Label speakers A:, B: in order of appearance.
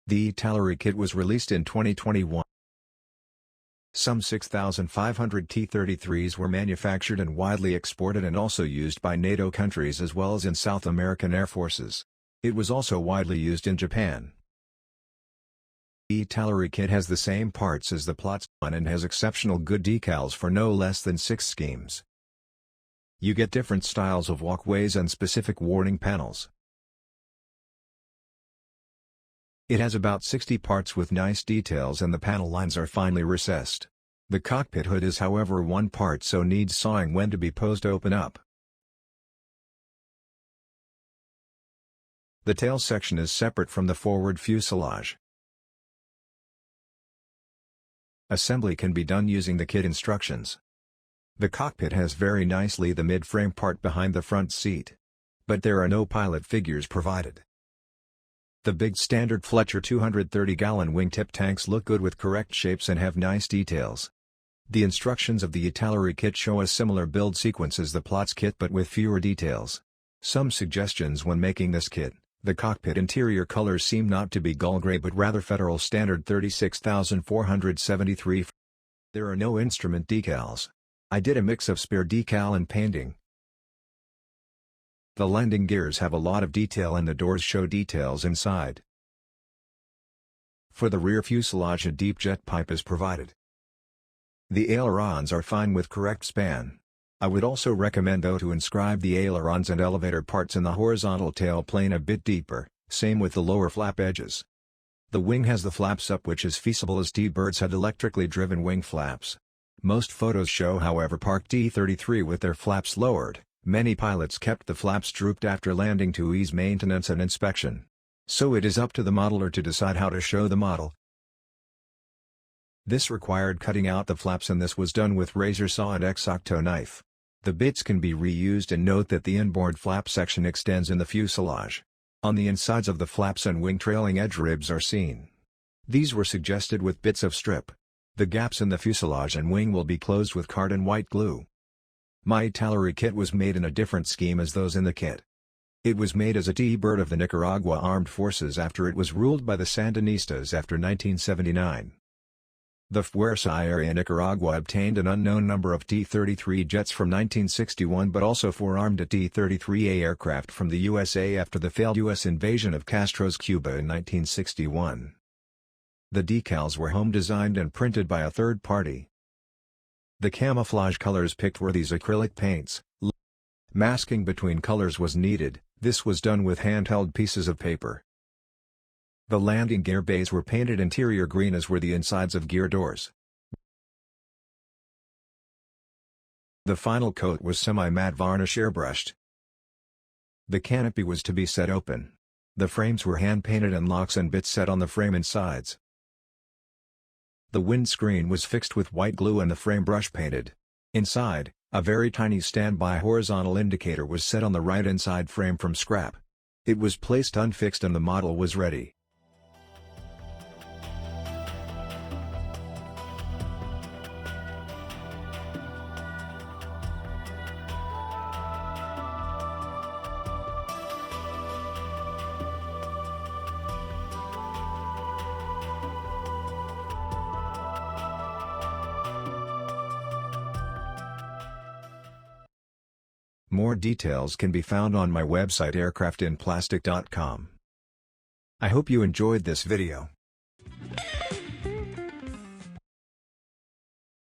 A: The Italeri kit was released in 2021. Some 6,500 T-33s were manufactured and widely exported and also used by NATO countries as well as in South American air forces. It was also widely used in Japan. The Italeri kit has the same parts as the Platz one and has exceptional good decals for no less than 6 schemes. You get different styles of walkways and specific warning panels. It has about 60 parts with nice details and the panel lines are finely recessed. The cockpit hood is however one part so needs sawing when to be posed open up. The tail section is separate from the forward fuselage. Assembly can be done using the kit instructions. The cockpit has very nicely the mid-frame part behind the front seat. But there are no pilot figures provided. The big standard Fletcher 230-gallon wingtip tanks look good with correct shapes and have nice details. The instructions of the Italeri kit show a similar build sequence as the Platz kit but with fewer details. Some suggestions when making this kit: the cockpit interior colors seem not to be gull gray but rather Federal Standard 36473. There are no instrument decals. I did a mix of spare decal and painting. The landing gears have a lot of detail and the doors show details inside. For the rear fuselage a deep jet pipe is provided. The ailerons are fine with correct span. I would also recommend though to inscribe the ailerons and elevator parts in the horizontal tail plane a bit deeper, same with the lower flap edges. The wing has the flaps up which is feasible as T-birds had electrically driven wing flaps. Most photos show however parked T-33 with their flaps lowered. Many pilots kept the flaps drooped after landing to ease maintenance and inspection. So it is up to the modeler to decide how to show the model. This required cutting out the flaps and this was done with razor saw and X-Acto knife. The bits can be reused and note that the inboard flap section extends in the fuselage. On the insides of the flaps and wing trailing edge ribs are seen. These were suggested with bits of strip. The gaps in the fuselage and wing will be closed with card and white glue. My Italeri kit was made in a different scheme as those in the kit. It was made as a T-bird of the Nicaragua Armed Forces after it was ruled by the Sandinistas after 1979. The Fuerza Aérea Nicaragua obtained an unknown number of T-33 jets from 1961 but also forearmed a T-33A aircraft from the USA after the failed U.S. invasion of Castro's Cuba in 1961. The decals were home designed and printed by a third party. The camouflage colors picked were these acrylic paints. Masking between colors was needed, this was done with handheld pieces of paper. The landing gear bays were painted interior green as were the insides of gear doors. The final coat was semi-matte varnish airbrushed. The canopy was to be set open. The frames were hand-painted and locks and bits set on the frame and sides. The windscreen was fixed with white glue and the frame brush painted. Inside, a very tiny standby horizontal indicator was set on the right inside frame from scrap. It was placed unfixed and the model was ready. More details can be found on my website aircraftinplastic.com. I hope you enjoyed this video.